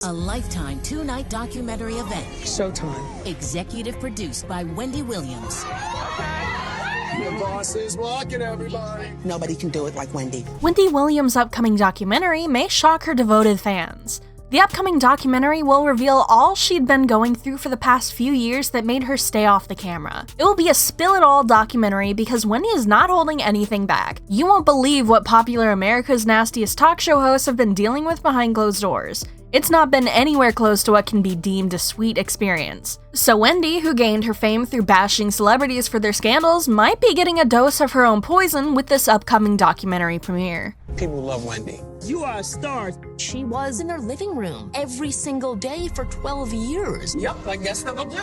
A Lifetime two-night documentary event. Showtime. Executive produced by Wendy Williams. The boss is walking, everybody. Nobody can do it like Wendy. Wendy Williams' upcoming documentary may shock her devoted fans. The upcoming documentary will reveal all she'd been going through for the past few years that made her stay off the camera. It will be a spill-it-all documentary because Wendy is not holding anything back. You won't believe what popular America's Nastiest talk show hosts have been dealing with behind closed doors. It's not been anywhere close to what can be deemed a sweet experience. So Wendy, who gained her fame through bashing celebrities for their scandals, might be getting a dose of her own poison with this upcoming documentary premiere. People love Wendy. You are a star. She was in her living room every single day for 12 years. Yep, I guess that'll do.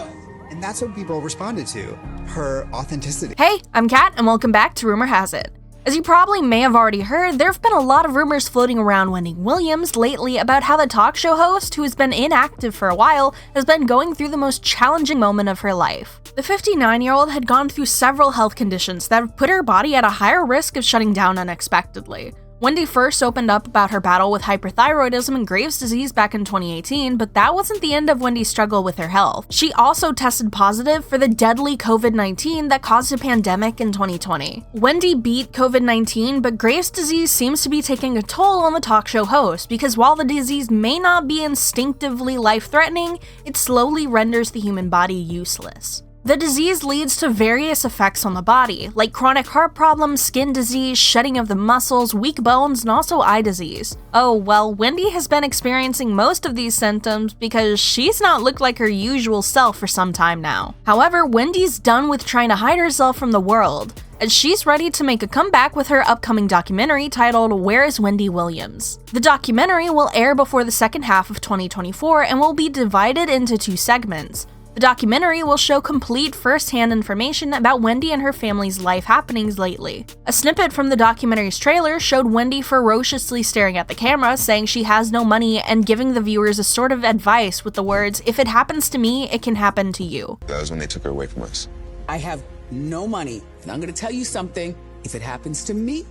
And that's what people responded to, her authenticity. Hey, I'm Kat, and welcome back to Rumor Has It. As you probably may have already heard, there have been a lot of rumors floating around Wendy Williams lately about how the talk show host, who has been inactive for a while, has been going through the most challenging moment of her life. The 59-year-old had gone through several health conditions that have put her body at a higher risk of shutting down unexpectedly. Wendy first opened up about her battle with hyperthyroidism and Graves' disease back in 2018, but that wasn't the end of Wendy's struggle with her health. She also tested positive for the deadly COVID-19 that caused a pandemic in 2020. Wendy beat COVID-19, but Graves' disease seems to be taking a toll on the talk show host because while the disease may not be instinctively life-threatening, it slowly renders the human body useless. The disease leads to various effects on the body, like chronic heart problems, skin disease, shedding of the muscles, weak bones, and also eye disease. Oh, well, Wendy has been experiencing most of these symptoms because she's not looked like her usual self for some time now. However, Wendy's done with trying to hide herself from the world, as she's ready to make a comeback with her upcoming documentary titled Where is Wendy Williams? The documentary will air before the second half of 2024 and will be divided into two segments. The documentary will show complete first-hand information about Wendy and her family's life happenings lately. A snippet from the documentary's trailer showed Wendy ferociously staring at the camera, saying she has no money and giving the viewers a sort of advice with the words, "If it happens to me, it can happen to you." That was when they took her away from us. I have no money, and I'm gonna tell you something. If it happens to me,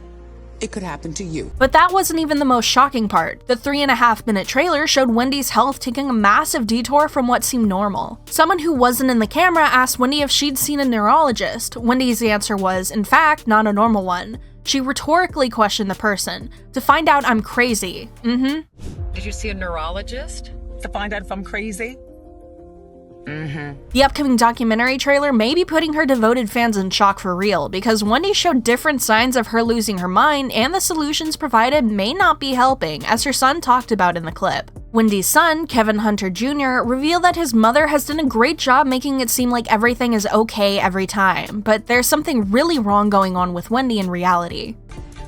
it could happen to you. But that wasn't even the most shocking part. The 3.5-minute trailer showed Wendy's health taking a massive detour from what seemed normal. Someone who wasn't in the camera asked Wendy if she'd seen a neurologist. Wendy's answer was, in fact, not a normal one. She rhetorically questioned the person, "To find out I'm crazy." Did you see a neurologist? To find out if I'm crazy? The upcoming documentary trailer may be putting her devoted fans in shock for real, because Wendy showed different signs of her losing her mind, and the solutions provided may not be helping, as her son talked about in the clip. Wendy's son, Kevin Hunter Jr., revealed that his mother has done a great job making it seem like everything is okay every time, but there's something really wrong going on with Wendy in reality.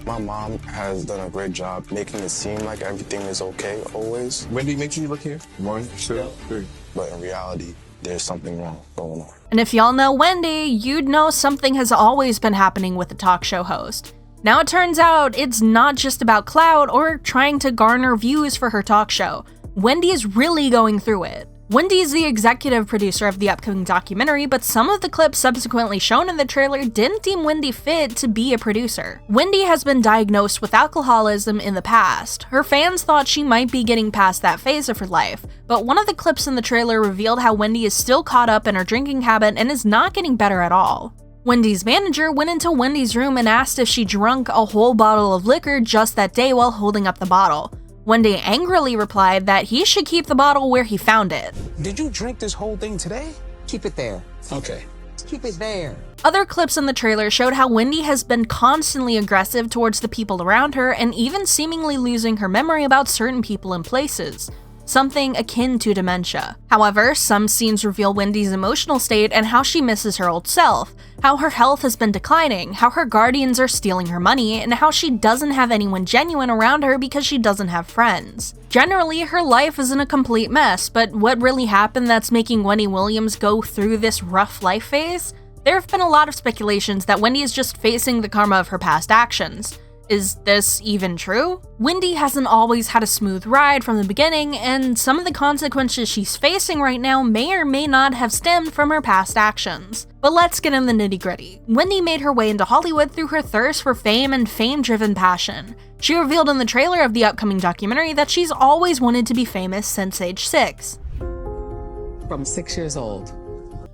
My mom has done a great job making it seem like everything is okay always. Wendy, make sure you look here. 1, 2, 3. But in reality, there's something wrong going on. And if y'all know Wendy, you'd know something has always been happening with the talk show host. Now it turns out it's not just about clout or trying to garner views for her talk show. Wendy is really going through it. Wendy is the executive producer of the upcoming documentary, but some of the clips subsequently shown in the trailer didn't deem Wendy fit to be a producer. Wendy has been diagnosed with alcoholism in the past. Her fans thought she might be getting past that phase of her life, but one of the clips in the trailer revealed how Wendy is still caught up in her drinking habit and is not getting better at all. Wendy's manager went into Wendy's room and asked if she drank a whole bottle of liquor just that day while holding up the bottle. Wendy angrily replied that he should keep the bottle where he found it. Did you drink this whole thing today? Keep it there. Okay. Keep it there. Other clips in the trailer showed how Wendy has been constantly aggressive towards the people around her and even seemingly losing her memory about certain people and places. Something akin to dementia. However, some scenes reveal Wendy's emotional state and how she misses her old self, how her health has been declining, how her guardians are stealing her money, and how she doesn't have anyone genuine around her because she doesn't have friends. Generally, her life is in a complete mess, but what really happened that's making Wendy Williams go through this rough life phase? There have been a lot of speculations that Wendy is just facing the karma of her past actions. Is this even true? Wendy hasn't always had a smooth ride from the beginning, and some of the consequences she's facing right now may or may not have stemmed from her past actions. But let's get in the nitty-gritty. Wendy made her way into Hollywood through her thirst for fame and fame-driven passion. She revealed in the trailer of the upcoming documentary that she's always wanted to be famous since age 6. From 6 years old.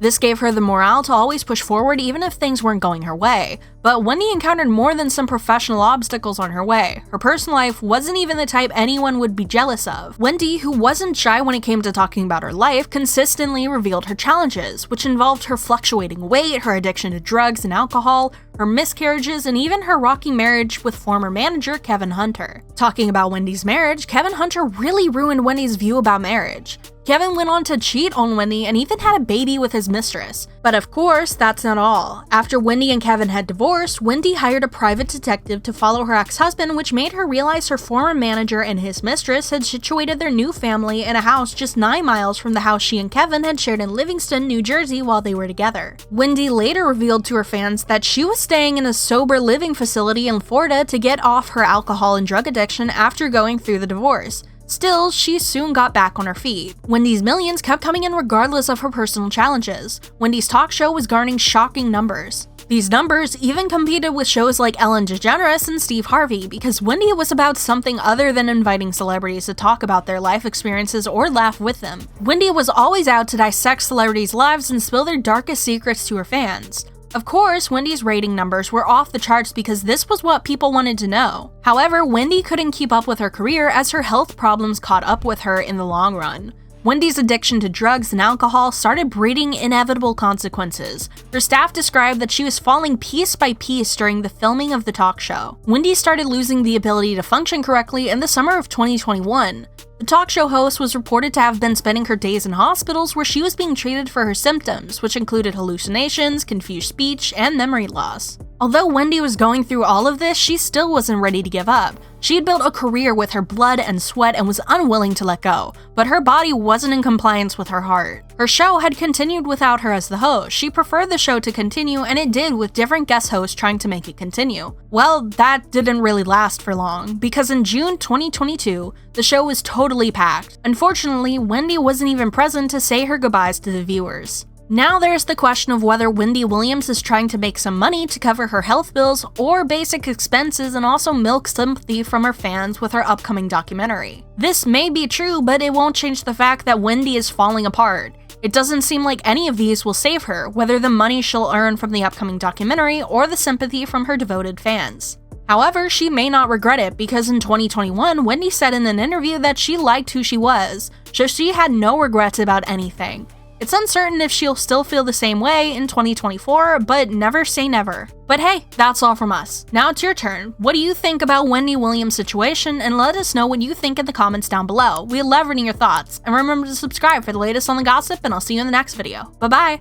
This gave her the morale to always push forward even if things weren't going her way. But Wendy encountered more than some professional obstacles on her way. Her personal life wasn't even the type anyone would be jealous of. Wendy, who wasn't shy when it came to talking about her life, consistently revealed her challenges, which involved her fluctuating weight, her addiction to drugs and alcohol, her miscarriages, and even her rocky marriage with former manager Kevin Hunter. Talking about Wendy's marriage, Kevin Hunter really ruined Wendy's view about marriage. Kevin went on to cheat on Wendy and even had a baby with his mistress. But of course, that's not all. After Wendy and Kevin had divorced, Wendy hired a private detective to follow her ex-husband, which made her realize her former manager and his mistress had situated their new family in a house just 9 miles from the house she and Kevin had shared in Livingston, New Jersey while they were together. Wendy later revealed to her fans that she was staying in a sober living facility in Florida to get off her alcohol and drug addiction after going through the divorce. Still, she soon got back on her feet. Wendy's millions kept coming in regardless of her personal challenges. Wendy's talk show was garnering shocking numbers. These numbers even competed with shows like Ellen DeGeneres and Steve Harvey because Wendy was about something other than inviting celebrities to talk about their life experiences or laugh with them. Wendy was always out to dissect celebrities' lives and spill their darkest secrets to her fans. Of course, Wendy's rating numbers were off the charts because this was what people wanted to know. However, Wendy couldn't keep up with her career as her health problems caught up with her in the long run. Wendy's addiction to drugs and alcohol started breeding inevitable consequences. Her staff described that she was falling piece by piece during the filming of the talk show. Wendy started losing the ability to function correctly in the summer of 2021. The talk show host was reported to have been spending her days in hospitals where she was being treated for her symptoms, which included hallucinations, confused speech, and memory loss. Although Wendy was going through all of this, she still wasn't ready to give up. She had built a career with her blood and sweat and was unwilling to let go, but her body wasn't in compliance with her heart. Her show had continued without her as the host. She preferred the show to continue, and it did, with different guest hosts trying to make it continue. Well, that didn't really last for long, because in June 2022, the show was totally packed. Unfortunately, Wendy wasn't even present to say her goodbyes to the viewers. Now there's the question of whether Wendy Williams is trying to make some money to cover her health bills or basic expenses and also milk sympathy from her fans with her upcoming documentary. This may be true, but it won't change the fact that Wendy is falling apart. It doesn't seem like any of these will save her, whether the money she'll earn from the upcoming documentary or the sympathy from her devoted fans. However, she may not regret it because in 2021, Wendy said in an interview that she liked who she was, so she had no regrets about anything. It's uncertain if she'll still feel the same way in 2024, but never say never. But hey, that's all from us. Now it's your turn. What do you think about Wendy Williams' situation? And let us know what you think in the comments down below. We love reading your thoughts. And remember to subscribe for the latest on the gossip, and I'll see you in the next video. Bye bye!